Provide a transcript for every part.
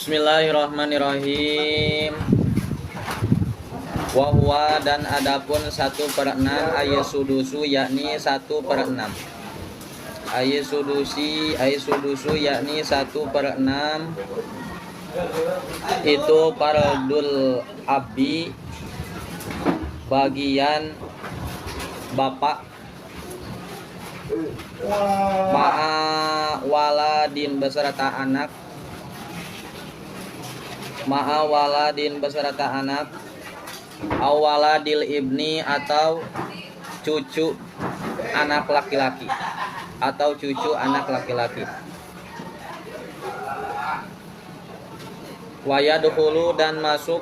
Bismillahirrahmanirrahim. Wahwa dan adapun 1/6 ayasudusu yakni 1/6. Ayasudusu yakni 1/6 itu fardul abi, bagian bapak, ma'a waladin beserta anak, awaladil ibni atau cucu anak laki-laki, wayadkhulu dan masuk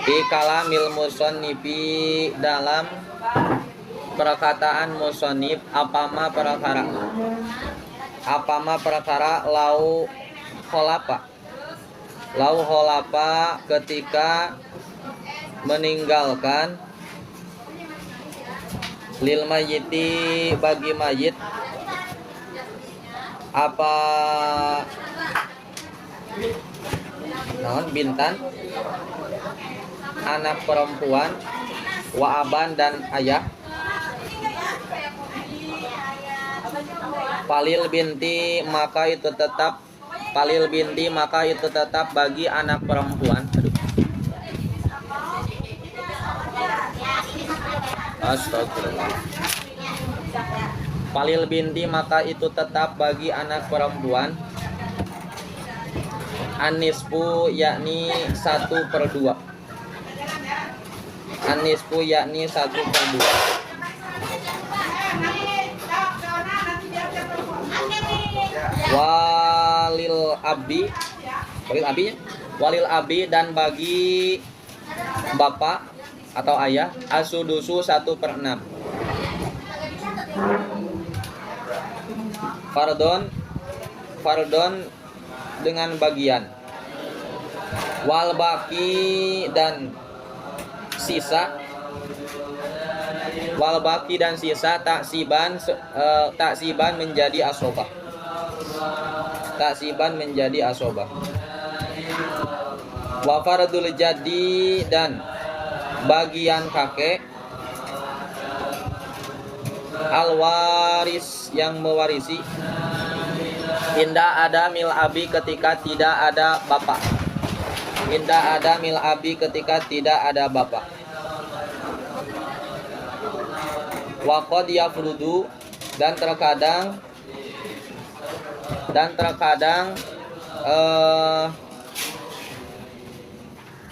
di kalamil musannifi dalam perkataan musannif apama perkara lau kholapa ketika meninggalkan lil mayyiti bagi mayit apa bintan anak perempuan wa aban dan ayah, palil binti maka itu tetap bagi anak perempuan. Astagfirullah. Palil binti maka itu tetap bagi anak perempuan. An-nisfu yakni 1/2. Walil abi dan bagi bapak atau ayah asudusu 1/6. Fardon dengan bagian. Wal baki dan sisa taksiban menjadi asobah. Wa fardul jadi dan bagian kakek, alwaris yang mewarisi, inda ada mil abi ketika tidak ada bapak. Wa qad yafrudu dan terkadang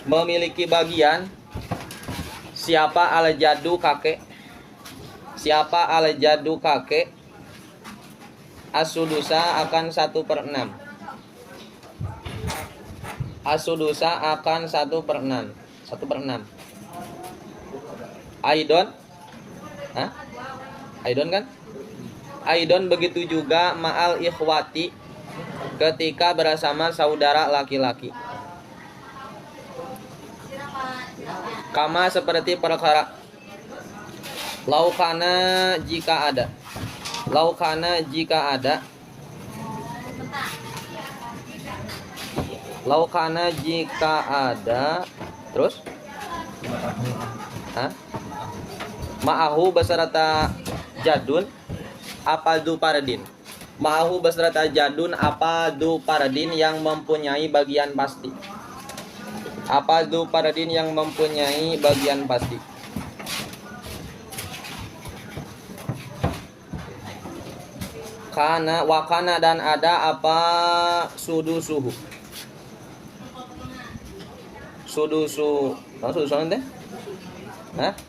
memiliki bagian siapa al-jaddu kakek asudusa akan 1/6. Aidon kan? Aidon begitu juga ma'al ikhwati ketika bersama saudara laki-laki. Kama seperti perkara laukana jika ada terus ma'ahu beserta jadun apa du paradin. Ma'ahu beserta jadun apa du paradin yang mempunyai bagian pasti. Wakana dan ada apa sudusu nanti.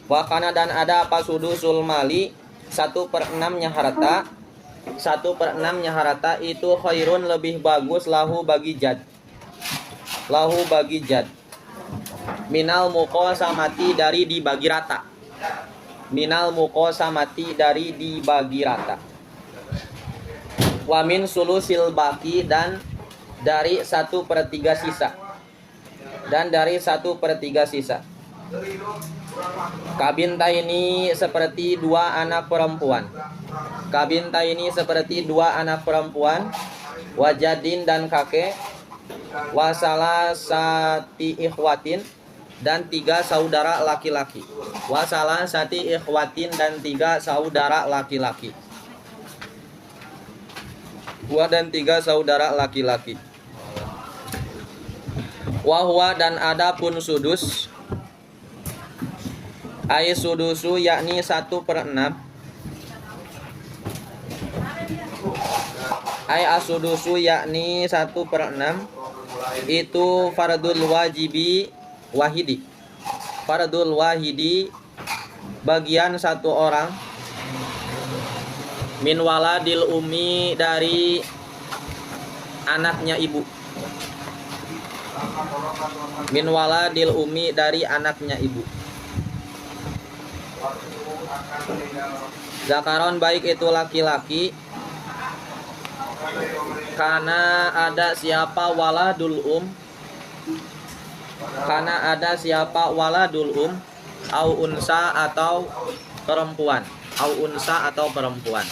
Wakana dan ada apa sudusul mali 1/6-nya harta itu khairun lebih bagus lahu bagi jad minal muqasamati dari dibagi rata. Wa min sulusil baki dan dari 1/3 sisa. Kabinta ini seperti dua anak perempuan. Wajadin dan kakek. Wasalasati ikhwatin, dan 3 saudara laki-laki. Wasalasati ikhwatin, dan 3 saudara laki-laki. Dan 3 saudara laki-laki. Wahwa, dan ada pun sudus. Ai sudusu, yakni 1/6. Ai asudusu, yakni 1/6. Itu fardul wajibi wahidi. Fardul wahidi, bagian satu orang. Min waladil umi, dari anaknya ibu. Min waladil umi, dari anaknya ibu. Zakaron, baik itu laki-laki. Karena ada siapa waladul karena ada siapa waladul au unsa, atau perempuan. Au unsa, atau perempuan.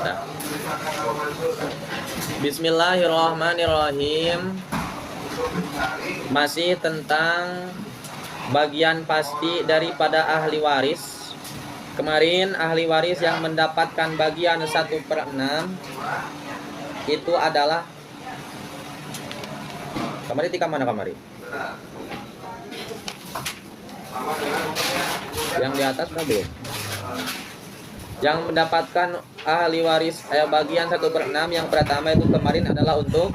Nah. Bismillahirrahmanirrahim. Masih tentang bagian pasti daripada ahli waris. Kemarin ahli waris yang mendapatkan bagian 1/6 itu adalah kemarin tika mana kemarin? Yang di atas kan belum? Yang mendapatkan ahli waris bagian 1/6 yang pertama itu kemarin adalah untuk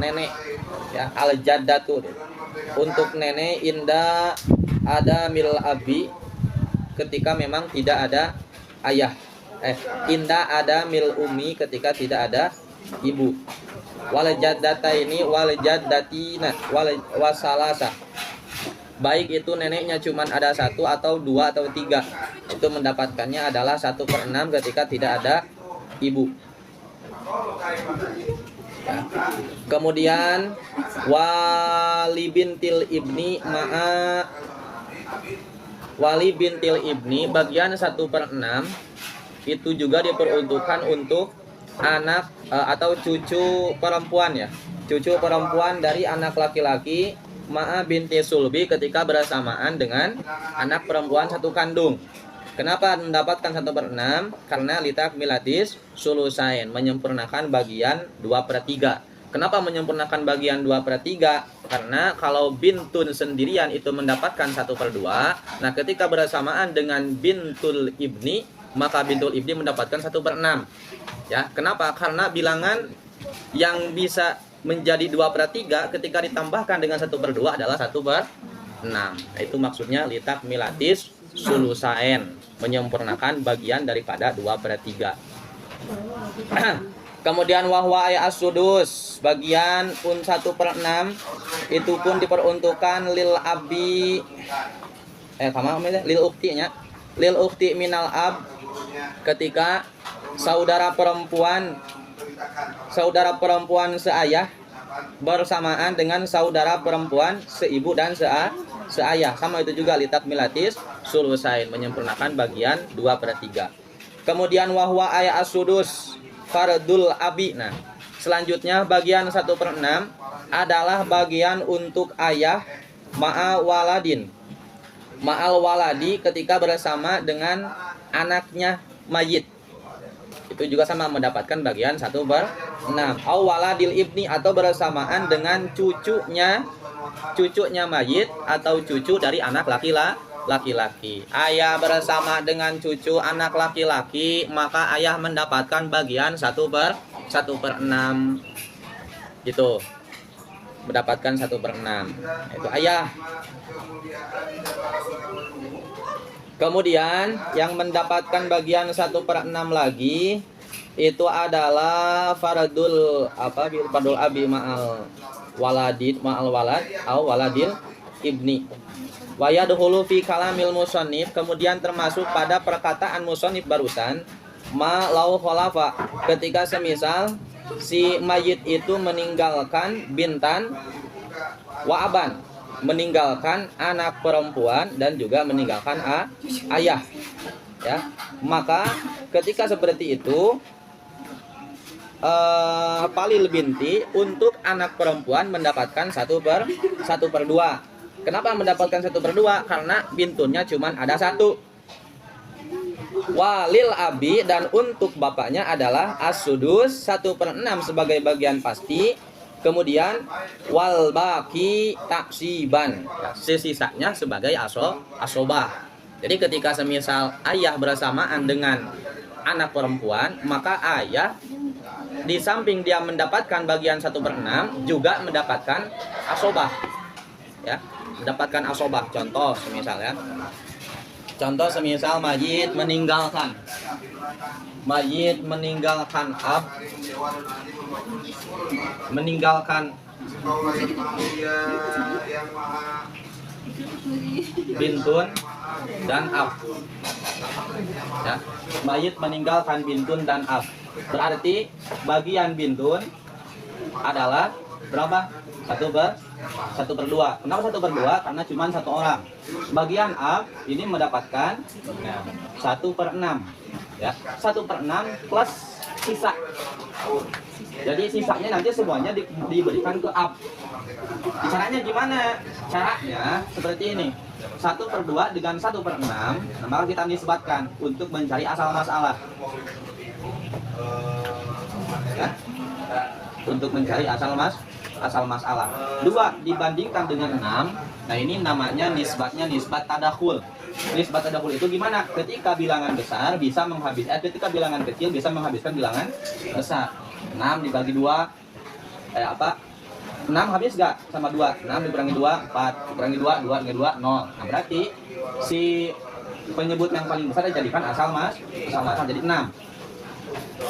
nenek, ya, al-jaddatu. Untuk nenek inda ada mil abi, ketika memang tidak ada ayah. Inda ada mil umi, ketika tidak ada ibu. Wal jaddataini wal jaddatina wasalasa. Baik itu neneknya cuman ada 1 atau 2 atau 3, itu mendapatkannya adalah 1/6 ketika tidak ada ibu. Ya. Kemudian wali bintil ibni ma'a wali bintil ibni, bagian 1/6 itu juga diperuntukkan untuk anak atau cucu perempuan, ya. Cucu perempuan dari anak laki-laki ma'a binti sulbi, ketika bersamaan dengan anak perempuan satu kandung. Kenapa mendapatkan 1/6? Karena litakmilatis sulusain, menyempurnakan bagian 2/3. Kenapa menyempurnakan bagian 2/3? Karena kalau bintun sendirian itu mendapatkan 1/2. Nah, ketika bersamaan dengan bintul ibni, maka bintul ibni mendapatkan 1/6. Ya, kenapa? Karena bilangan yang bisa menjadi 2/3 ketika ditambahkan dengan 1/2 adalah 1/6. Nah, itu maksudnya litakmilatis sulusain, menyempurnakan bagian daripada 2/3. Kemudian wahwa as-sudus, bagian 1/6 itu pun diperuntukkan lil abi lil uktinya, lil ukti minal ab, ketika saudara perempuan seayah bersamaan dengan saudara perempuan seibu dan seayah. Sama itu juga litakmilatis sulusain, menyempurnakan bagian 2/3. Kemudian wahwa as-sudus fardul abi. Nah, selanjutnya bagian 1/6 adalah bagian untuk ayah ma'al waladi, ketika bersama dengan anaknya mayit. Itu juga sama, mendapatkan bagian 1/6. Au waladil ibni, atau bersamaan dengan cucunya mayit atau cucu dari anak laki-laki. Ayah bersama dengan cucu anak laki-laki, maka ayah mendapatkan bagian 1/6. Gitu. Mendapatkan 1/6. Itu ayah. Kemudian yang mendapatkan bagian 1/6 lagi itu adalah fardul abi ma'al walad au waladil ibni. Wa yadkhulu fi kalamil musannif, kemudian termasuk pada perkataan musannif barusan, ma lau khalafa, ketika semisal si mayit itu meninggalkan bintan wa aban, meninggalkan anak perempuan dan juga meninggalkan ayah, ya. Maka ketika seperti itu falil binti, untuk anak perempuan mendapatkan 1/2. Kenapa mendapatkan 1/2? Karena bintunnya cuma ada 1. Walil abi, dan untuk bapaknya adalah as-sudus, 1/6 sebagai bagian pasti. Kemudian wal baki taksiban, sisanya sebagai asobah. Jadi ketika semisal ayah bersamaan dengan anak perempuan, maka ayah di samping dia mendapatkan bagian 1/6 juga mendapatkan asobah, ya, mendapatkan asobah. Contoh semisal, ya, contoh semisal mayit meninggalkan ab, meninggalkan bintun dan ab, ya, mayit meninggalkan bintun dan ab, berarti bagian bintun adalah berapa? 1/2. Kenapa 1/2? Karena cuma 1 orang. Bagian ab ini mendapatkan 1/6, ya, 1/6 plus sisa. Jadi sisanya nanti semuanya diberikan ke ab. Caranya gimana? Caranya seperti ini. 1/2 dengan 1/6, maka kita nisbatkan untuk mencari asal masalah, ya, untuk mencari asal masalah. 2 dibandingkan dengan 6. Nah, ini namanya nisbatnya nisbat tadakhul. Nisbat tadakhul itu gimana? Ketika bilangan besar bisa ketika bilangan kecil bisa menghabiskan bilangan besar. 6 dibagi 2 6 habis gak sama 2? 6 dikurangi 2, 4. Dikurangi 2, 2 dikurangi 2, 0. Nah, berarti si penyebut yang paling besar dijadikan asal masalah, jadi 6.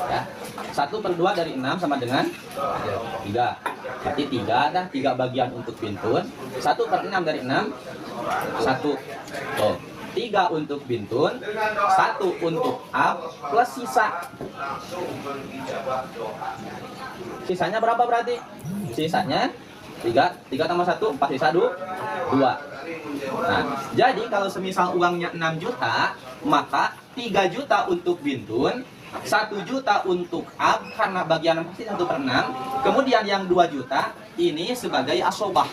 Ya. 1/2 dari 6 sama dengan 3. Berarti 3 bagian untuk bintun. 1/6 dari 6, 1. Oh, 3 untuk bintun, 1 untuk ab, plus sisa. Sisanya berapa berarti? Sisanya 3 tambah 1, 4, sisa 2. Nah, jadi kalau semisal uangnya 6 juta, maka 3 juta untuk bintun, 1 juta untuk ab, karena bagian pasti 1/6. Kemudian yang 2 juta ini sebagai asobah,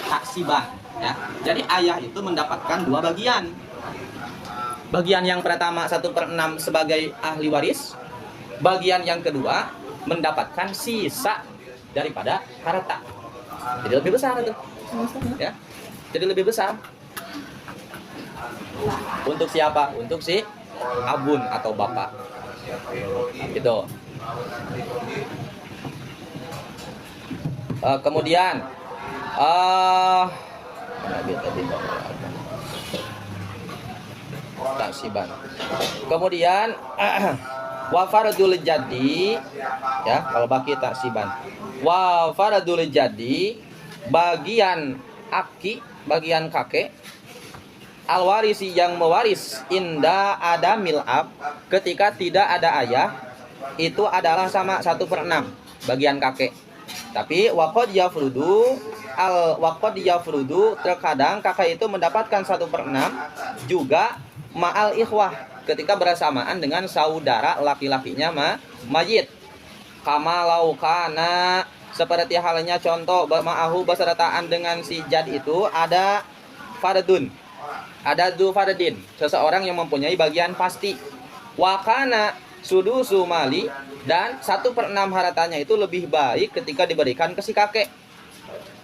taksiban, ya. Jadi ayah itu mendapatkan 2 bagian. Bagian yang pertama 1/6 sebagai ahli waris. Bagian yang kedua mendapatkan sisa daripada harta. Jadi lebih besar itu, ya. Jadi lebih besar. Untuk siapa? Untuk si abun atau bapak. Gitu. Kemudian taksiban. Kemudian wa faradul jadi, ya, kalau baki taksiban. Wa faradul jadi, bagian aki, bagian kakek, al-warisi yang mewaris inda ada milab, ketika tidak ada ayah, itu adalah sama 1/6 bagian kakek. Tapi waqad yafrudu terkadang kakak itu mendapatkan 1/6 juga ma'al ikhwah, ketika bersamaan dengan saudara laki-lakinya mayit. Kama laukana, seperti halnya contoh ma'ahu besertaan dengan si jad itu ada fardun, ada du fardin, seseorang yang mempunyai bagian pasti. Wakana sudusu mali, dan 1/6 hartanya itu lebih baik ketika diberikan ke si kakek.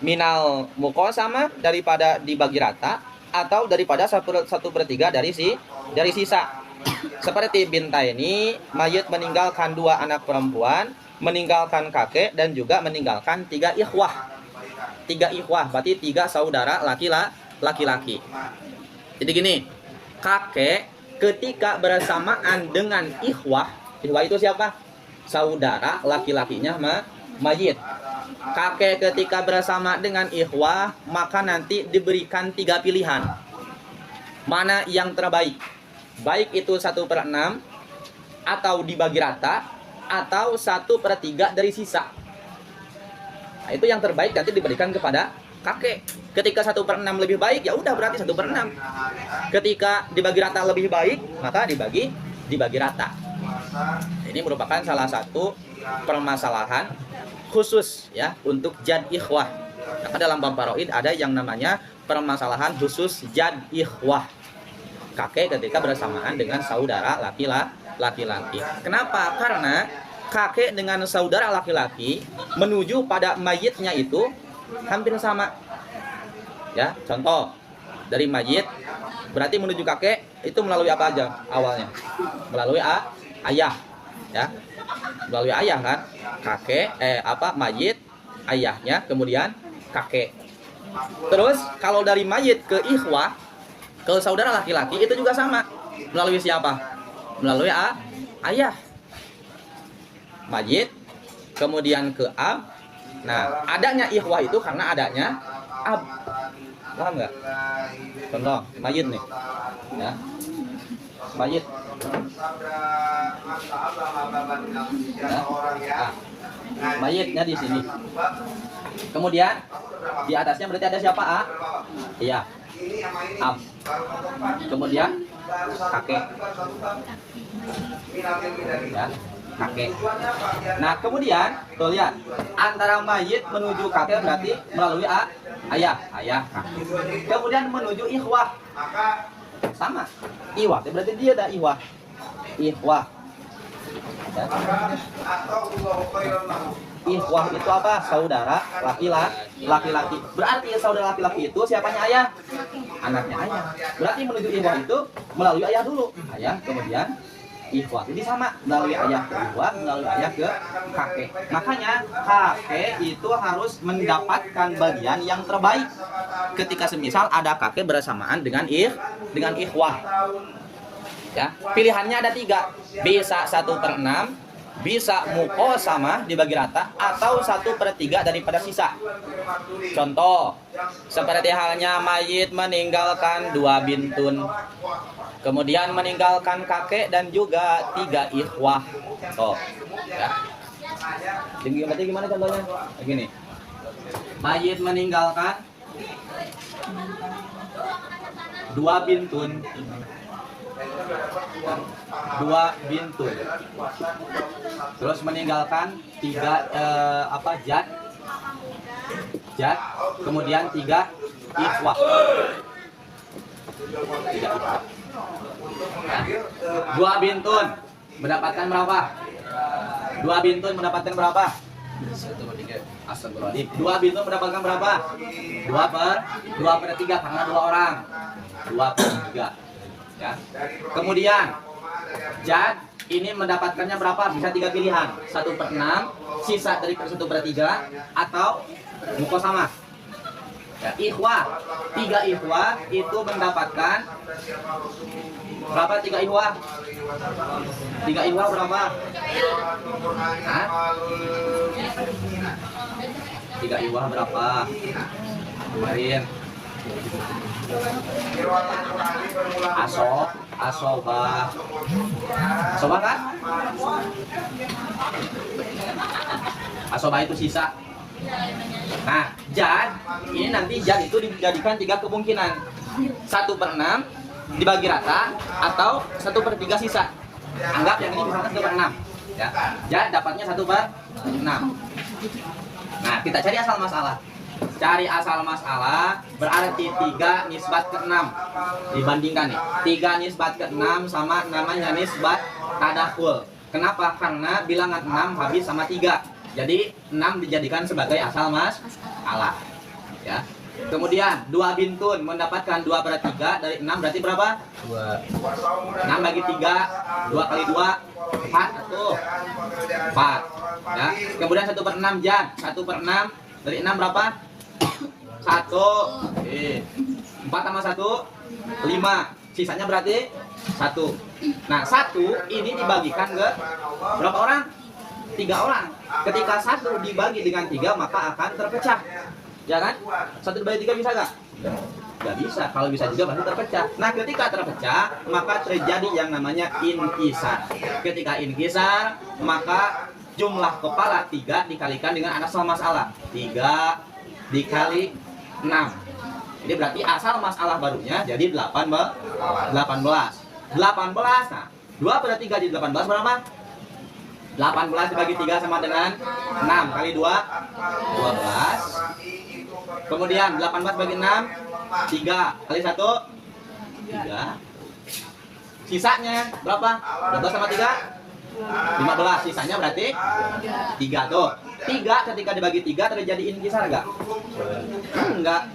Minal muqasama, daripada dibagi rata, atau daripada 1/3 dari sisa. Seperti binta ini, mayit meninggalkan 2 anak perempuan, meninggalkan kakek, dan juga meninggalkan 3 ikhwah. 3 ikhwah berarti 3 saudara laki-laki. Jadi gini, kakek ketika bersamaan dengan ikhwah itu siapa? Saudara laki-lakinya mayit. Kakek ketika bersama dengan ikhwah, maka nanti diberikan 3 pilihan. Mana yang terbaik? Baik itu 1/6, atau dibagi rata, atau 1/3 dari sisa. Nah, itu yang terbaik nanti diberikan kepada kakek. Ketika 1/6 lebih baik, ya udah berarti 1/6. Ketika dibagi rata lebih baik, maka dibagi rata. Ini merupakan salah satu permasalahan khusus ya untuk jad ikhwah. Maka dalam bab faraid ada yang namanya permasalahan khusus jad ikhwah. Kakek ketika bersamaan dengan saudara laki-laki. Kenapa? Karena kakek dengan saudara laki-laki menuju pada mayitnya itu hampir sama. Ya, contoh dari mayit berarti menuju kakek itu melalui apa aja awalnya? Melalui ayah, ya. Melalui ayah kan? Kakek mayit, ayahnya, kemudian kakek. Terus kalau dari mayit ke ikhwah, ke saudara laki-laki itu juga sama. Melalui siapa? Melalui ayah. Mayit, kemudian ke ab. Nah, adanya ikhwah itu karena adanya ab. Paham nggak? Contoh, mayit nih. Ya. Mayit. Ya. Mayitnya di sini. Kemudian di atasnya berarti ada siapa? Iya. Ab. Kemudian kakek. Ya. Kakek. Nah, kemudian tuh lihat, antara mayit menuju kakek berarti melalui ayah, kakek. Kemudian menuju ikhwah. Sama. Ikhwah berarti dia ada ikhwah. Ikhwah. Ya. Ikhwah itu apa? Saudara laki-laki. Berarti saudara laki-laki itu siapanya ayah? Anaknya ayah. Berarti menuju ikhwah itu melalui ayah dulu. Ayah, kemudian ikhwah. Jadi sama, melalui ayah ke ikhwah, melalui ayah ke kakek. Makanya kakek itu harus mendapatkan bagian yang terbaik ketika semisal ada kakek bersamaan dengan ikhwah. Ya, pilihannya ada 3. Bisa 1/6, bisa muqasamah dibagi rata, atau 1/3 daripada sisa. Contoh, seperti halnya mayit meninggalkan 2 bintun, kemudian meninggalkan kakek dan juga 3 ikhwah. Oh, ya. Berarti gimana contohnya? Begini. Mayit meninggalkan 2 bintun. 2 bintun. Terus meninggalkan 3 jad, kemudian 3 ikhwah. 3 ikhwah. 2 bintun mendapatkan berapa? 2 bintun mendapatkan berapa? 2 bintun mendapatkan berapa? 2/3 karena 2 orang. 2/3. Ya. Kemudian jad ini mendapatkannya berapa? Bisa 3 pilihan. 1/6, sisa dari 1/3, atau muqasamah. Ya, ikhwah. 3 ikhwah itu mendapatkan berapa? 3 ikhwah. 3 ikhwah berapa? Hah? 3 ikhwah berapa? Kemarin. Asobah kan? Asobah itu sisa. Nah, jad ini nanti jad itu dijadikan 3 kemungkinan. 1/6 dibagi rata, atau 1/3 sisa. Anggap yang ini misalkan 1/6. Ya, jad dapatnya 1/6. Nah, kita cari asal masalah. Cari asal masalah berarti 3 nisbat ke 6. Dibandingkan nih, 3 nisbat ke 6 sama namanya nisbat tadakhul. Kenapa? Karena bilangan 6 habis sama 3. Jadi 6 dijadikan sebagai asal masalah. Ya. Kemudian 2 bintun mendapatkan 2/3 dari 6 berarti berapa? 2. 6 bagi 3, 2 kali 2 4 tuh. 4. Ya. Kemudian 1/6 jad. 1/6 dari 6 berapa? 1. 4 tambah 1 5. Sisanya berarti 1. Nah, 1 ini dibagikan ke berapa orang? 3 orang. Ketika 1 dibagi dengan 3 maka akan terpecah. Ya kan? 1 dibagi 3 bisa gak? Gak bisa. Kalau bisa juga pasti terpecah. Nah, ketika terpecah maka terjadi yang namanya inkisar. Ketika inkisar maka jumlah kepala 3 dikalikan dengan asal masalah. 3 dikali 6. Jadi berarti asal masalah barunya jadi 18. Nah, 2/3 jadi 18 berapa? 18 dibagi 3 sama dengan 6 kali 2 12. Kemudian 18 bagi 6 3 kali 1 3. Sisanya berapa? 12 sama 3 15. Sisanya berarti 3 tuh. 3 ketika dibagi 3 terjadi inkisar enggak? Enggak.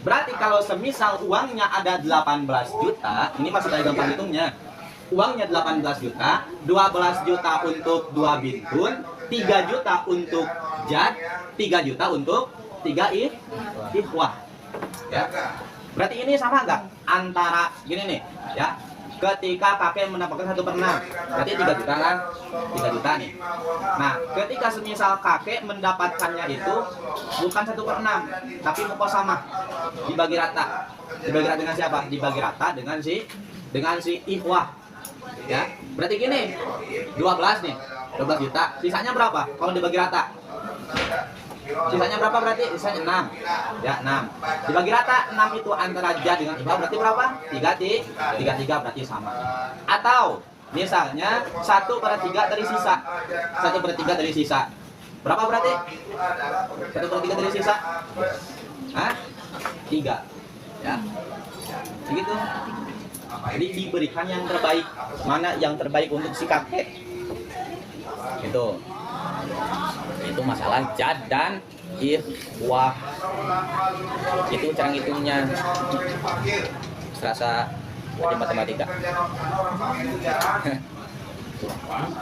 Berarti kalau semisal uangnya ada 18 juta, ini masih ada gampang hitungnya. Uangnya 18 juta, 12 juta untuk 2 bintun, 3 juta untuk jad, 3 juta untuk 3 ikhwah. Ya. Berarti ini sama enggak? Antara gini nih, ya. Ketika kakek mendapatkan 1/6, berarti 3 juta kan? 3 juta nih. Nah, ketika semisal kakek mendapatkannya itu bukan 1/6, tapi muqasamah, dibagi rata. Dibagi rata dengan siapa? Dibagi rata dengan si ikhwah. Ya, berarti gini, 12 nih, 12 juta. Sisanya berapa? Kalau dibagi rata? Sisanya berapa berarti? Sisanya 6. Ya, 6. Dibagi rata 6 itu antara jad dengan ikhwah berarti berapa? 3 berarti sama. Atau misalnya 1/3 dari sisa. 1/3 dari sisa. Berapa berarti? 1/3 dari sisa? Hah? 3. Ya. Begitu. Jadi diberikan yang terbaik. Mana yang terbaik untuk si kakek? Itu masalah jad dan ikhwah. Itu cara ngitungnya. Serasa di matematika.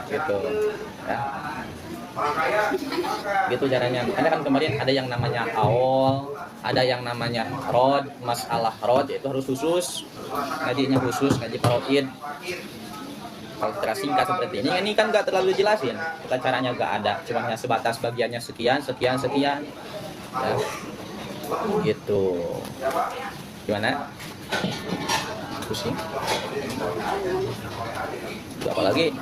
Gitu. Ya. Gitu caranya. Karena kan kemarin ada yang namanya aol, ada yang namanya rod. Masalah rod itu harus khusus, ngajinya khusus, ngaji paroid. Kalau secara singkat seperti ini kan nggak terlalu jelasin. Kita caranya nggak ada, cuma hanya sebatas bagiannya sekian. Ya. Gitu. Gimana? Pusing? Apa lagi?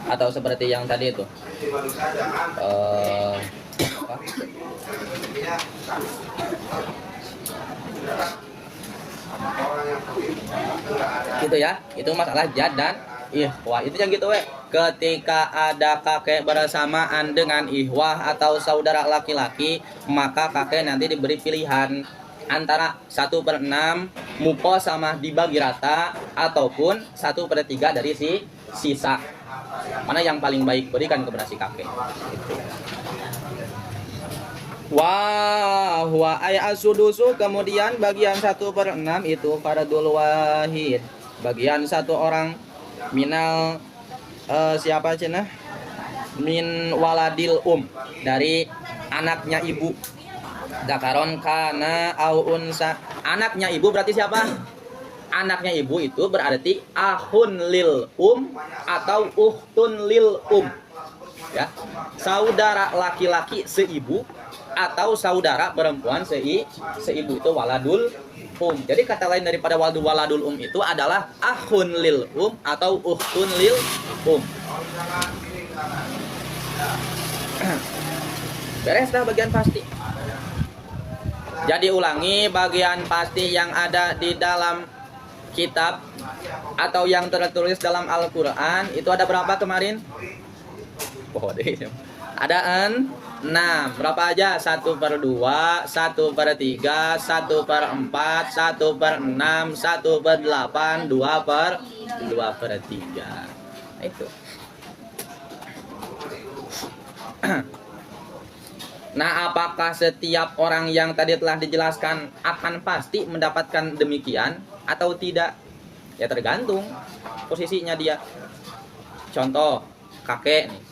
Atau seperti yang tadi itu gitu ya, itu masalah jad dan ikhwah. Itu yang gitu ketika ada kakek bersamaan dengan ikhwah atau saudara laki-laki, maka kakek nanti diberi pilihan antara 1/6 muqasamah dibagi rata ataupun 1/3 dari sisa. Mana yang paling baik berikan kepada si kakek. Gitu. Wa asudusu, kemudian bagian 1/6 itu faradul wahid. Bagian satu orang minal siapa cenah? Min waladil dari anaknya ibu. Dakaron kana au unsa. Anaknya ibu berarti siapa? Anaknya ibu itu berarti ahun lil atau uhtun lil ya. Saudara laki-laki seibu atau saudara perempuan seibu itu waladul Jadi kata lain daripada waladul itu adalah ahun lil atau uhtun lil Beres dah bagian pasti. Jadi ulangi bagian pasti yang ada di dalam kitab atau yang tertulis dalam Al-Quran itu ada berapa kemarin? Ada 6. Berapa aja? 1/2, 1/3, 1/4, 1/6, 1/8, 2/3. Nah, itu. Nah, apakah setiap orang yang tadi telah dijelaskan akan pasti mendapatkan demikian atau tidak? Ya tergantung posisinya dia. Contoh, kakek nih.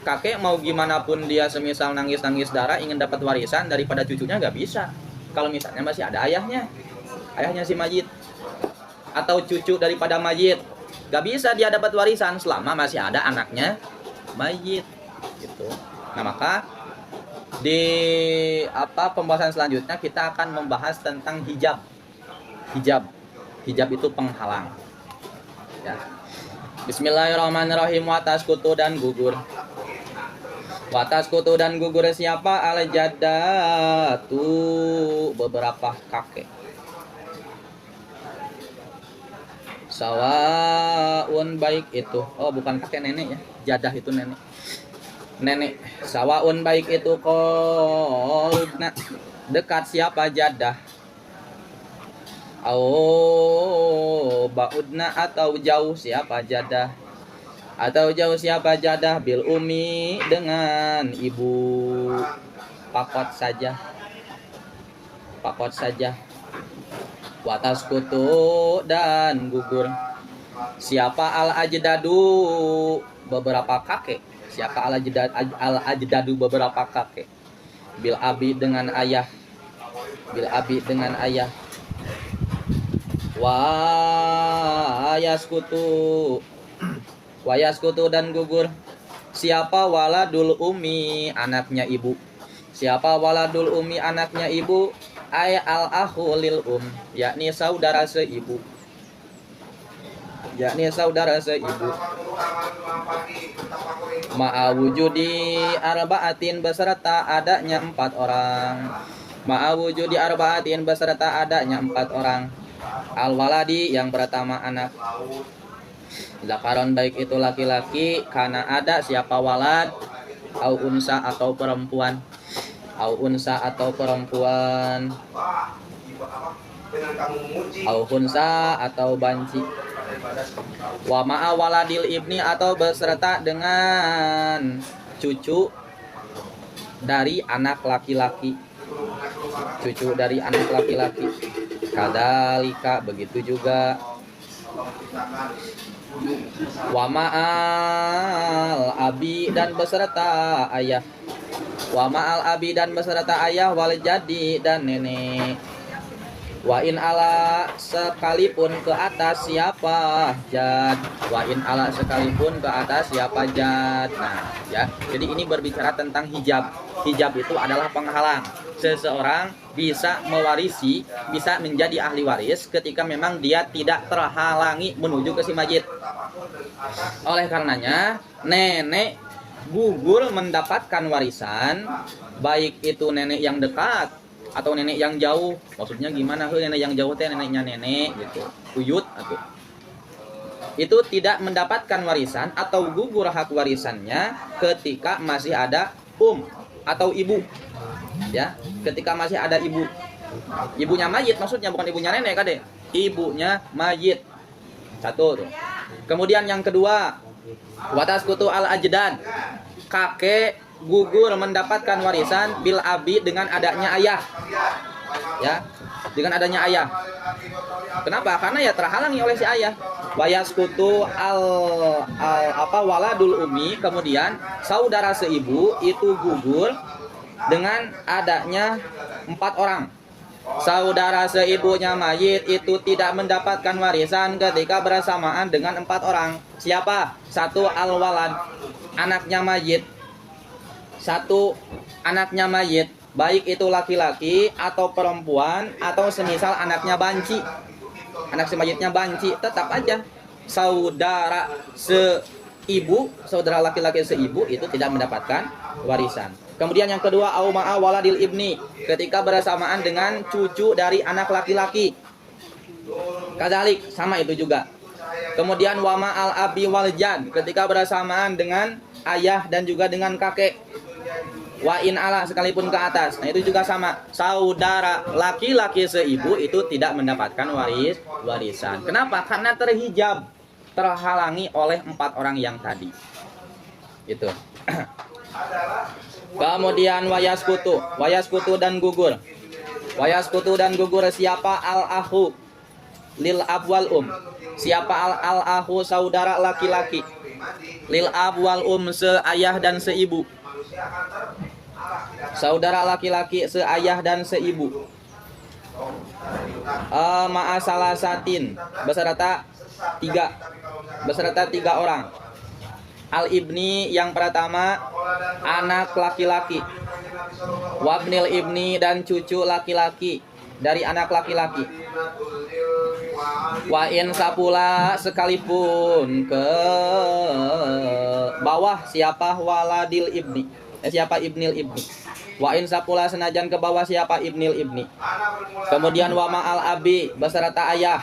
Kakek mau gimana pun dia semisal nangis-nangis darah ingin dapat warisan daripada cucunya nggak bisa. Kalau misalnya masih ada ayahnya si mayit. Atau cucu daripada mayit. Nggak bisa dia dapat warisan selama masih ada anaknya mayit. Gitu. Nah, maka di pembahasan selanjutnya kita akan membahas tentang hijab. Hijab itu penghalang. Ya. Bismillahirrahmanirrahim. Watas kutu dan gugur. Watas kutu dan gugur siapa al jaddatu beberapa kakek. Sawaun baik itu. Oh, bukan kakek, nenek ya. Jadah itu nenek. Nenek. Sawaun baik itu qolubna. Dekat siapa jadah. Au baudna atau jauh siapa jadah. Atau jauh siapa jadah bil umi dengan ibu. Pakot saja. Pakot saja. Watas kutu dan gugur siapa al ajdadu beberapa kakek. Siapa al ajdadu beberapa kakek. Bil abi dengan ayah. Bil abi dengan ayah. Wayas kutu dan gugur siapa waladul umi anaknya ibu. Siapa waladul umi anaknya ibu. Ay al akhu lil yakni saudara seibu. Yakni saudara seibu. Ma'awujudi arba'atin beserta adanya 4 orang. Ma'awujudi arba'atin beserta adanya 4 orang. Al waladi yang pertama anak. Zakaron baik itu laki-laki karena ada siapa walad. Au unsa atau perempuan. Au unsa atau perempuan. Au hunsa atau banci. Wa ma'a waladil ibni atau beserta dengan cucu dari anak laki-laki. Cucu dari anak laki-laki. Kadalika begitu juga. Wa ma'al abi dan beserta ayah. Wa ma'al abi dan beserta ayah wal jadi dan nenek. Wa in ala sekalipun ke atas siapa jad. Wa in ala sekalipun ke atas siapa jad. Nah, ya. Jadi ini berbicara tentang hijab. Hijab itu adalah penghalang. Seseorang bisa mewarisi, bisa menjadi ahli waris ketika memang dia tidak terhalangi menuju ke si mayit. Oleh karenanya, nenek gugur mendapatkan warisan, baik itu nenek yang dekat atau nenek yang jauh. Maksudnya gimana? Nenek yang jauh teh neneknya nenek gitu, uyut atau itu tidak mendapatkan warisan atau gugur hak warisannya ketika masih ada atau ibu. Ya, ketika masih ada ibu. Ibunya mayit maksudnya, bukan ibunya nenek kade. Ibunya mayit. Satu tuh. Kemudian yang kedua, watas kutu al ajdad. Kakek gugur mendapatkan warisan bil abi dengan adanya ayah. Ya, dengan adanya ayah. Kenapa? Karena ya terhalangi oleh si ayah. Wayas kutu waladul umi, kemudian saudara seibu itu gugur dengan adanya 4 orang. Saudara seibunya mayit itu tidak mendapatkan warisan ketika bersamaan dengan 4 orang. Siapa? 1 al-walad, anaknya mayit. 1 anaknya mayit, baik itu laki-laki atau perempuan atau semisal anaknya banci. Anak si mayitnya banci, tetap aja saudara seibu, saudara laki-laki seibu itu tidak mendapatkan warisan. Kemudian yang kedua, au ma'a waladil ibni, ketika bersamaan dengan cucu dari anak laki-laki. Kadzalik, sama itu juga. Kemudian wa ma'al abi wal jad, ketika bersamaan dengan ayah dan juga dengan kakek. Wa in ala sekalipun ke atas. Nah, itu juga sama. Saudara laki-laki seibu itu tidak mendapatkan warisan. Kenapa? Karena terhijab, terhalangi oleh 4 orang yang tadi. Itu. Kemudian wayas kutu dan gugur. Wayas kutu dan gugur siapa al-akhu lil abwal Siapa al-akhu saudara laki-laki. Lil abwal seayah dan seibu. Saudara laki-laki seayah dan seibu. Ma'asalasatin beserta 3 orang. Al ibni yang pertama anak laki-laki. Wabnil ibni dan cucu laki-laki dari anak laki-laki. Wa in sapula sekalipun ke bawah siapa waladil ibni. siapa ibnil ibni. Wa in sapula senajan ke bawah siapa ibnil ibni. Kemudian wa ma'al abi beserta ayah.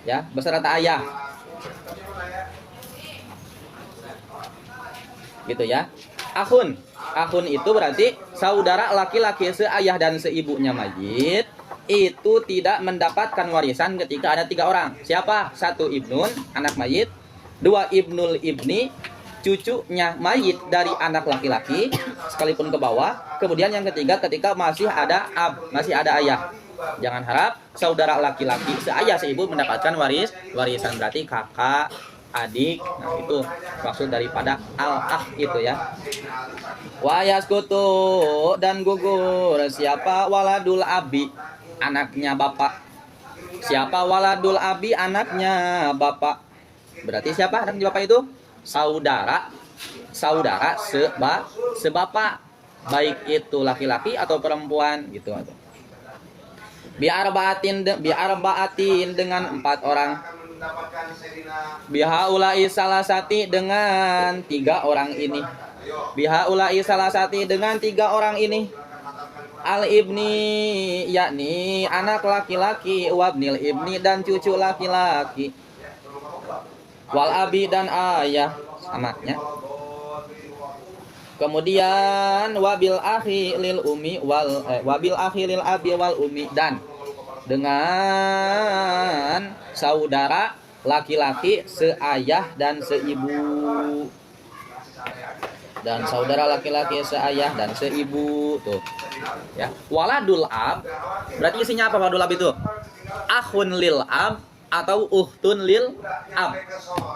Ya, beserta ayah. Gitu ya. Akhun itu berarti saudara laki-laki seayah dan seibunya mayit itu tidak mendapatkan warisan ketika ada 3 orang. Siapa? 1 ibnun, anak mayit. 2 ibnul ibni, cucunya mayit dari anak laki-laki sekalipun ke bawah. Kemudian yang ketiga ketika masih ada masih ada ayah. Jangan harap saudara laki-laki seayah seibu mendapatkan warisan, berarti kakak, adik. Nah, itu maksud daripada al-akh itu ya. Wa yaskutu dan gugur siapa waladul abi, anaknya bapak. Siapa waladul abi, anaknya bapak. Berarti siapa anaknya bapak itu? Saudara sebapak, baik itu laki-laki atau perempuan gitu. Biarbaatin dengan 4 orang. Bihaulai salasati dengan 3 orang ini. Bihaulai salasati dengan 3 orang ini. Al ibni yakni anak laki-laki, wabnil ibni dan cucu laki-laki. Wal abi dan ayah anaknya. Kemudian wabil akhi lil umi wabil akhi lil abi wal umi, dan dengan saudara laki-laki seayah dan seibu. Dan saudara laki-laki seayah dan seibu tuh. Ya. Waladul ab berarti isinya apa waladul ab itu? Akhun lil ab atau uhtun lil ab.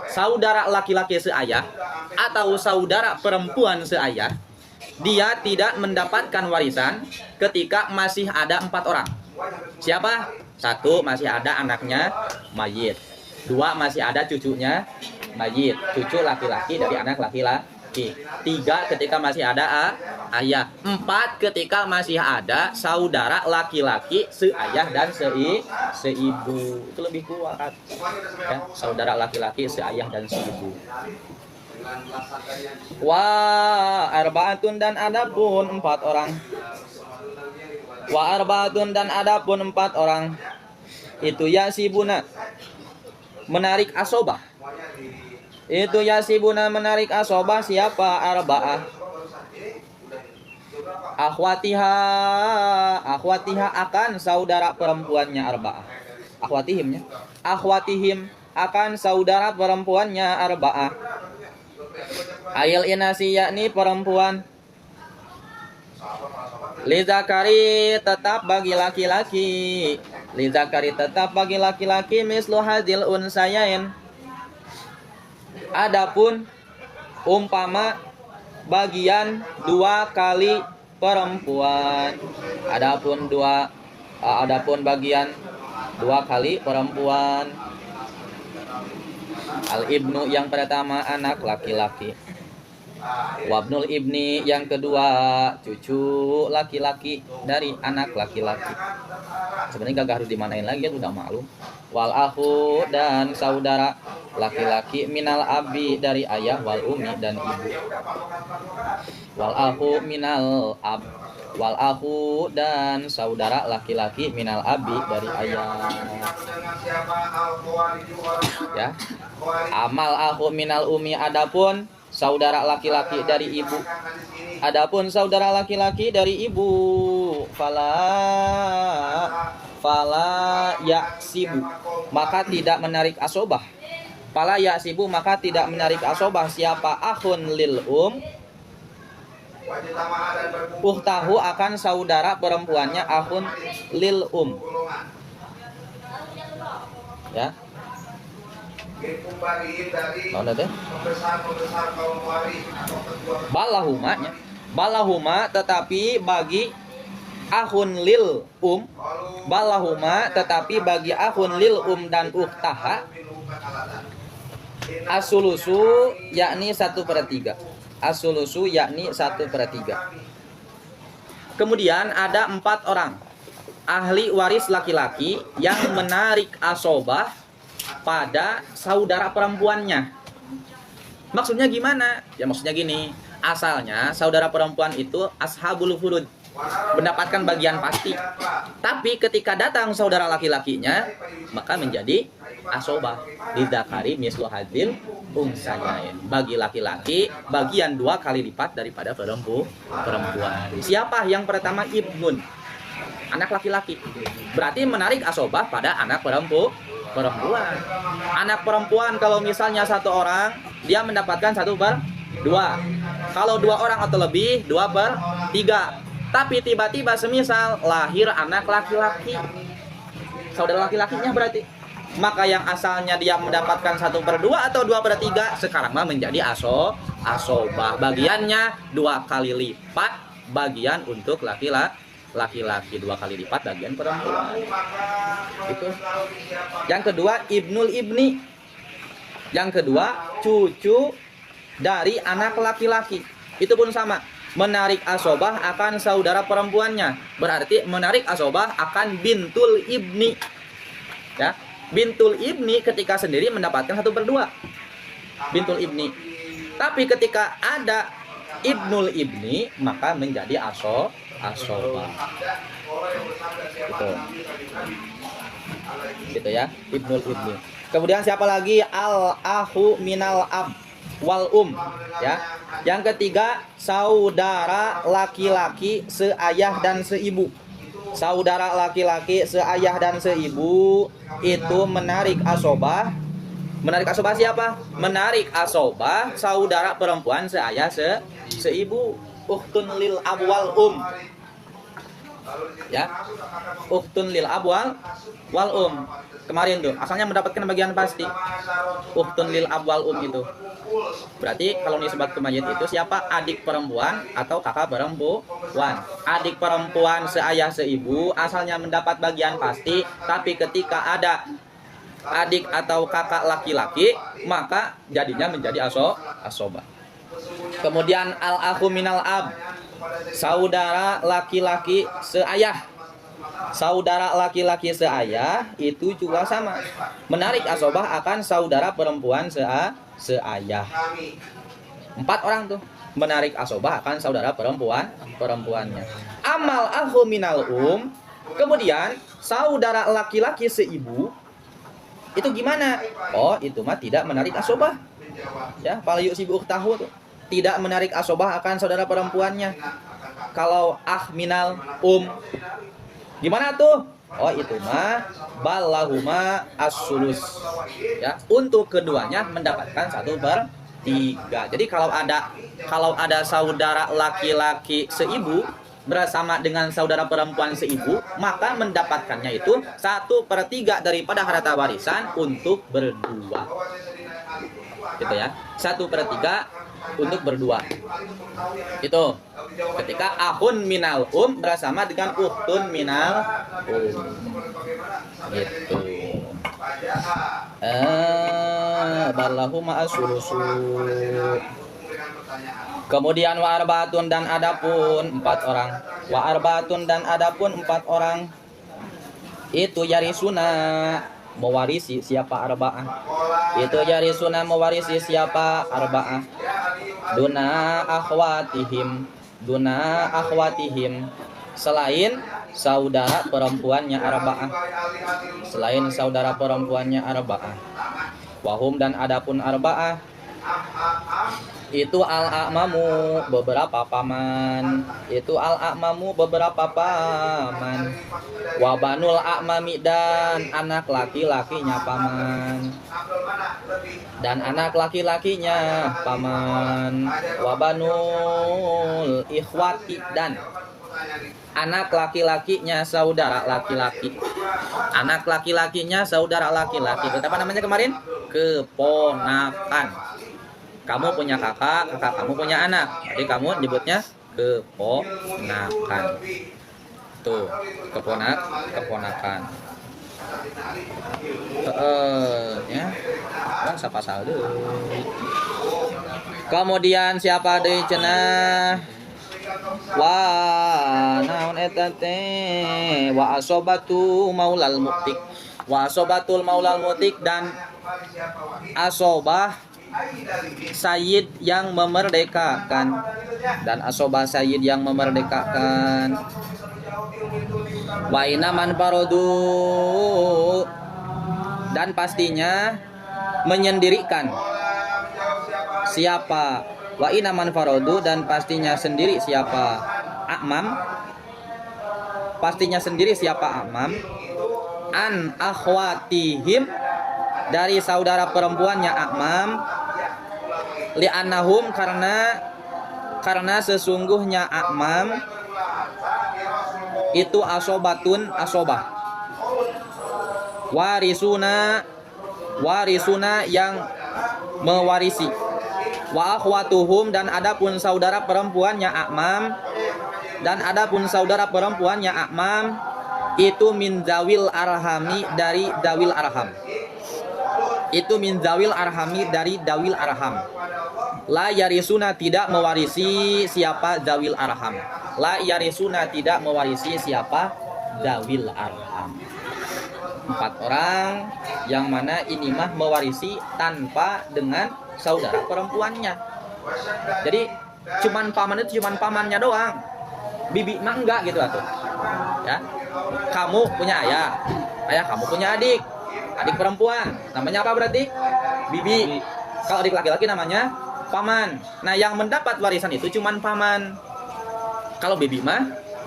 Saudara laki-laki seayah atau saudara perempuan seayah, dia tidak mendapatkan warisan ketika masih ada 4 orang. Siapa? 1 masih ada anaknya mayit. 2 masih ada cucunya mayit, cucu laki-laki dari anak laki-laki. 3 ketika masih ada ayah. 4 ketika masih ada saudara laki-laki seayah dan seibu. Itu lebih kuat ya, saudara laki-laki seayah dan seibu. Wa arbaatun dan adapun 4 orang. Wa arbaatun dan adapun 4 orang. Itu yasibuna menarik asobah. Itu yasibuna menarik asobah siapa? Arba'ah. Akhwatiha akan saudara perempuannya arba'ah. Akhwatihim akan saudara perempuannya arba'ah. Ayil inasi yakni perempuan. Lizakari tetap bagi laki-laki. Lizakari tetap bagi laki-laki mislu hadil unsayain. Adapun umpama bagian 2 kali perempuan. Adapun bagian 2 kali perempuan. Al ibnu yang pertama anak laki-laki. Wabnul ibni yang kedua cucu laki-laki dari anak laki-laki. Sebenarnya gak harus dimanain lagi ya, udah maklum. Wal akhu dan saudara laki-laki minal abi dari ayah, wal umi dan ibu. Wal akhu minal ab. Wal akhu dan saudara laki-laki minal abi dari ayah. Ya. Amal akhu minal umi adapun saudara laki-laki dari ibu. Adapun saudara laki-laki dari ibu, fala yaksibu maka tidak menarik asobah. Fala yaksibu maka tidak menarik asobah siapa? Akhun lil Uhtahu akan saudara perempuannya akhun lil Ya. Balahuma tetapi bagi akhun lil balahuma tetapi bagi akhun lil dan uktaha asulusu yakni 1/3. Asulusu yakni 1/3. Kemudian ada 4 orang ahli waris laki-laki yang menarik asobah pada saudara perempuannya. Maksudnya gimana? Ya maksudnya gini, asalnya saudara perempuan itu ashabul furud, mendapatkan bagian pasti. Tapi ketika datang saudara laki-lakinya, maka menjadi asobah. Lidzakari mislu hadzil unsayain. Bagi laki-laki bagian 2 kali lipat daripada perempuan. Siapa yang pertama? Ibnun, anak laki-laki. Berarti menarik asobah pada anak perempuan. Anak perempuan kalau misalnya 1 orang, dia mendapatkan 1/2. Kalau 2 orang atau lebih, 2/3. Tapi tiba-tiba semisal lahir anak laki-laki, saudara laki-lakinya berarti, maka yang asalnya dia mendapatkan 1/2 atau 2/3, sekarang mah menjadi asobah. Bagiannya 2 kali lipat bagian untuk laki-laki, 2 kali lipat bagian perempuan. Itu. Yang kedua ibnul ibni. Yang kedua cucu dari anak laki-laki. Itu pun sama, menarik asobah akan saudara perempuannya. Berarti menarik asobah akan bintul ibni. Ya, bintul ibni ketika sendiri mendapatkan 1/2. Bintul ibni. Tapi ketika ada ibnul ibni, maka menjadi asobah. Gitu ya, ibnul ibni. Kemudian siapa lagi? Al-ahu minal ab wal ya. Yang ketiga, saudara laki-laki seayah dan seibu. Saudara laki-laki seayah dan seibu itu menarik asobah. Menarik asobah siapa? Menarik asobah saudara perempuan seayah seibu. Ukhtun lil abwal ya, ukhtun lil abwal wal kemarin tuh asalnya mendapatkan bagian pasti. Ukhtun lil abwal itu berarti kalau nisbat ke mayit itu siapa? Adik perempuan atau kakak perempuan. Adik perempuan seayah seibu asalnya mendapat bagian pasti, tapi ketika ada adik atau kakak laki-laki, maka jadinya menjadi asobah. Kemudian al-akhu minal ab, saudara laki-laki seayah. Saudara laki-laki seayah itu juga sama, menarik asobah akan saudara perempuan seayah. 4 orang tuh menarik asobah akan saudara perempuannya. Amal akhu minal kemudian saudara laki-laki seibu itu gimana? Oh, itu mah tidak menarik asobah. Ya, fal yusibu tahu tuh. Tidak menarik asobah akan saudara perempuannya. Kalau minal gimana tuh? Oh, itu mah balahuma as-sulus. Ya, untuk keduanya mendapatkan 1/3. Jadi kalau ada saudara laki-laki seibu bersama dengan saudara perempuan seibu, maka mendapatkannya itu 1/3 daripada harta warisan untuk berdua. Gitu ya. 1/3 untuk berdua. Itu ketika ahun minal bersama dengan uhtun minal gitu. Balahuma as-sulusu. Kemudian wa arbaatun dan adapun 4 orang. Wa arbaatun dan adapun 4 orang itu yarisuna mewarisi siapa arba'ah. Itu yarisuna mewarisi siapa arba'ah. Duna akhwatihim selain saudara perempuannya arba'ah. Selain saudara perempuannya arba'ah. Wahum dan adapun arba'ah itu al-a'mamu beberapa paman. Itu al-a'mamu beberapa paman. Wabanul a'mami dan anak laki-lakinya paman. Dan anak laki-lakinya paman. Wabanul ikhwati dan anak laki-lakinya saudara laki-laki. Anak laki-lakinya saudara laki-laki. Apa namanya kemarin? Keponakan. Kamu punya kakak, kakak kamu punya anak. Jadi kamu nyebutnya keponakan. Tuh, keponakan. Ya. Kan siapa saldo. Kemudian siapa deui cenah? Wa naon eta teh? Wa asobatu maulal muktik. Wa asobatul maulal mutik dan asobah sayyid yang memerdekakan, dan asobah sayyid yang memerdekakan. Wa inaman farodu, dan pastinya menyendirikan. Siapa? Wa inaman farodu, dan pastinya sendiri siapa? Amam, pastinya sendiri siapa amam? An akhwatihim, dari saudara perempuannya amam. Li'annahum, karena sesungguhnya amam itu asobatun, asobah. Warisuna yang mewarisi. Wa akhwatuhum, dan adapun saudara perempuannya amam, itu min zawil arhami, dari dawil arham. Itu min zawil arhami, dari dawil arham. La yarisuna, tidak mewarisi siapa dawil arham. La yarisuna, tidak mewarisi siapa dawil arham. 4 orang yang mana ini mah mewarisi tanpa dengan saudara perempuannya. Jadi cuman paman itu cuman pamannya doang. Bibi mah enggak gitu atuh. Ya. Kamu punya ayah kamu punya adik perempuan. Namanya apa berarti? Bibi. Kalau adik laki-laki namanya paman. Nah, yang mendapat warisan itu cuman paman. Kalau bibi mah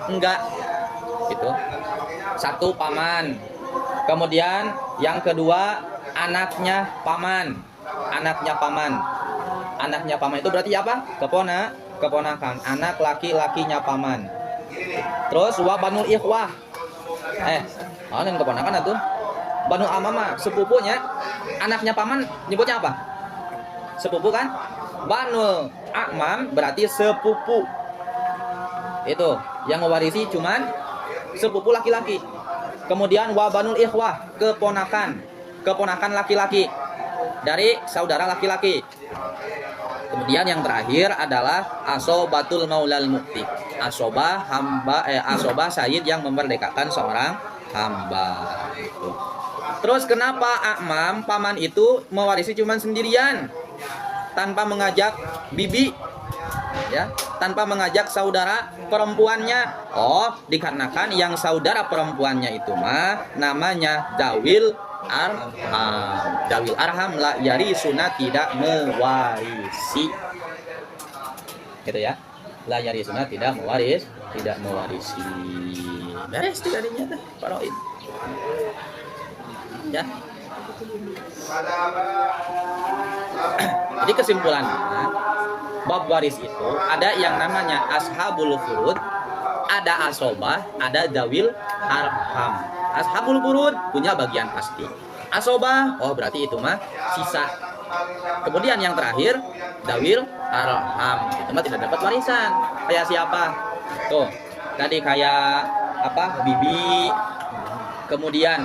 enggak. Gitu. 1 paman. Kemudian yang kedua anaknya paman. Anaknya paman itu berarti apa? Keponakan. Anak laki-lakinya paman. Terus wa banul ikhwah. Yang keponakan atuh. Banul amama, sepupunya. Anaknya paman nyebutnya apa? Sepupu kan? Banul amam berarti sepupu. Itu yang mewarisi cuman sepupu laki-laki. Kemudian wabanul ikhwah, keponakan laki-laki dari saudara laki-laki. Kemudian yang terakhir adalah asobatul maulal mukti. Asobah sayyid yang memerdekakan seorang hamba. Terus kenapa amam paman itu mewarisi cuman sendirian tanpa mengajak bibi? Ya, tanpa mengajak saudara perempuannya. Dikarenakan yang saudara perempuannya itu mah namanya dawil arham. Dawil arham la yarisuna, tidak mewarisi. Gitu ya. La yarisuna, tidak mewarisi. Beres tadinya teh, paroid. Ya. Jadi kesimpulannya, bab waris itu ada yang namanya ashabul furud, ada asobah, ada dawil arham. Ashabul furud punya bagian pasti. Asobah, berarti itu mah sisa. Kemudian yang terakhir dawil arham, itu mah tidak dapat warisan. Kayak siapa? Tuh, tadi kayak apa? Bibi. Kemudian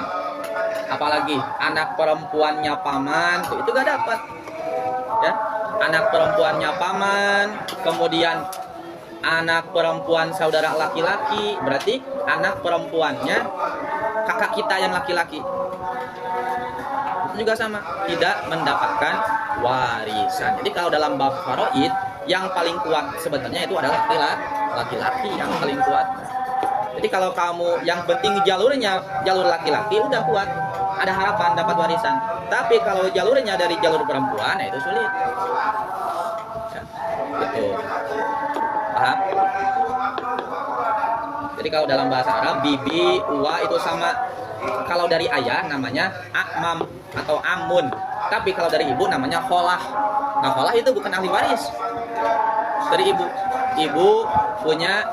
apalagi anak perempuannya paman, itu gak dapat. Ya, anak perempuannya paman, kemudian anak perempuan saudara laki-laki, berarti anak perempuannya kakak kita yang laki-laki. Itu juga sama, tidak mendapatkan warisan. Jadi kalau dalam bab faraid, yang paling kuat sebenarnya itu adalah laki-laki yang paling kuat. Jadi kalau kamu yang penting jalurnya jalur laki-laki udah kuat, ada harapan dapat warisan. Tapi kalau jalurnya dari jalur perempuan, itu sulit. Ya, gitu. Paham? Jadi kalau dalam bahasa Arab, bibi, uwa itu sama. Kalau dari ayah namanya akmam atau amun. Tapi kalau dari ibu namanya kholah. Nah, kholah itu bukan ahli waris. Dari ibu. Ibu punya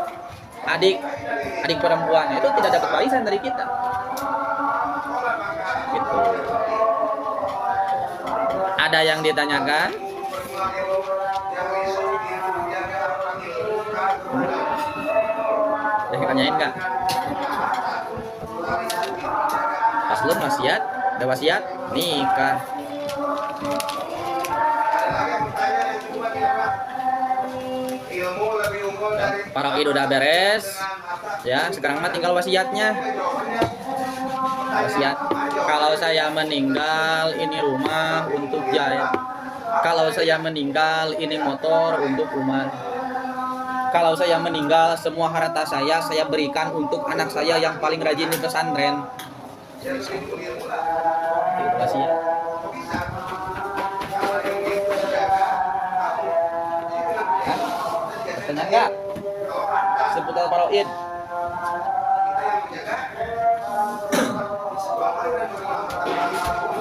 adik perempuan, itu tidak dapat warisan dari kita. Gitu. Ada yang ditanyakan? Yang ditanyain nggak? Paslon wasiat, ada wasiat, nikah. Paraid udah beres. Ya, sekarang mah tinggal wasiatnya. Wasiat. Kalau saya meninggal, ini rumah untuk jaya. kalau saya meninggal ini motor untuk umat. Kalau saya meninggal semua harta saya berikan untuk anak saya yang paling rajin di pesantren. Terima kasih ya. Tanya enggak? Seputar faraid.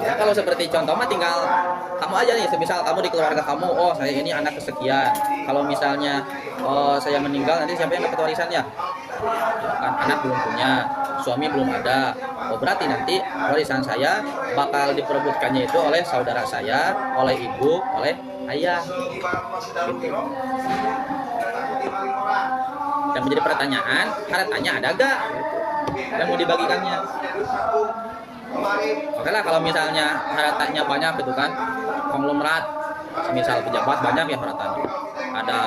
Ya kalau seperti contoh mah tinggal kamu aja nih, semisal kamu di keluarga kamu, oh saya ini anak kesekian. Kalau misalnya saya meninggal nanti siapa yang dapat warisannya? Kan anak belum punya, suami belum ada. Oh berarti nanti warisan saya bakal diperebutkannya itu oleh saudara saya, oleh ibu, oleh ayah. Gitu. Yang menjadi pertanyaan, hartanya ada gak? Yang mau dibagikannya? Oke lah kalau misalnya hartanya banyak gitu kan, konglomerat, misal pejabat banyak ya hartanya. Ada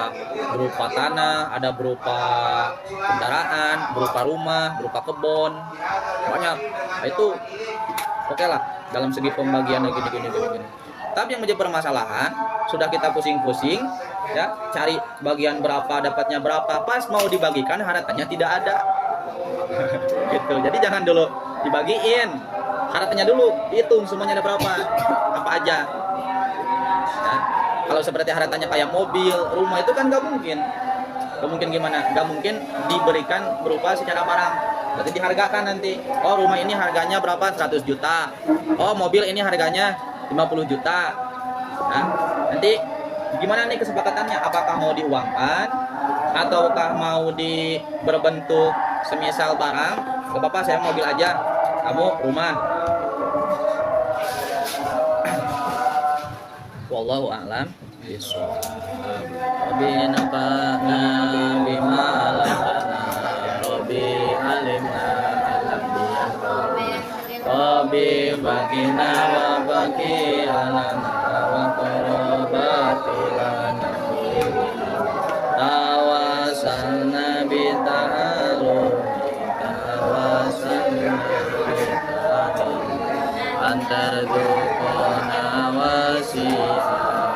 berupa tanah, ada berupa kendaraan, berupa rumah, berupa kebun, banyak. Nah, itu oke lah dalam segi pembagian gini. Tapi yang menjadi permasalahan, sudah kita pusing-pusing ya, cari bagian berapa, dapatnya berapa, pas mau dibagikan hartanya tidak ada. Gitu. Jadi jangan dulu dibagiin. Hartanya dulu hitung semuanya ada berapa, apa aja. Ya. Kalau seperti hartanya kayak mobil, rumah itu kan nggak mungkin. Nggak mungkin gimana? Nggak mungkin diberikan berupa secara barang. Berarti dihargakan nanti. Oh rumah ini harganya berapa? 100 juta. Oh mobil ini harganya 50 juta. Nah, nanti gimana nih kesepakatannya? Apakah mau diuangkan ataukah mau berbentuk semisal barang? Gak apa-apa saya mobil aja, kamu rumah. Wallahu a'lam bishawab. Rabbi nafa'na bima 'allamtana. Rabbi alimna Rabbi bakina wa baki alana wa qarabati lana tawasalna bita'alum tawasalna bita'alum antar dukona wasi'ah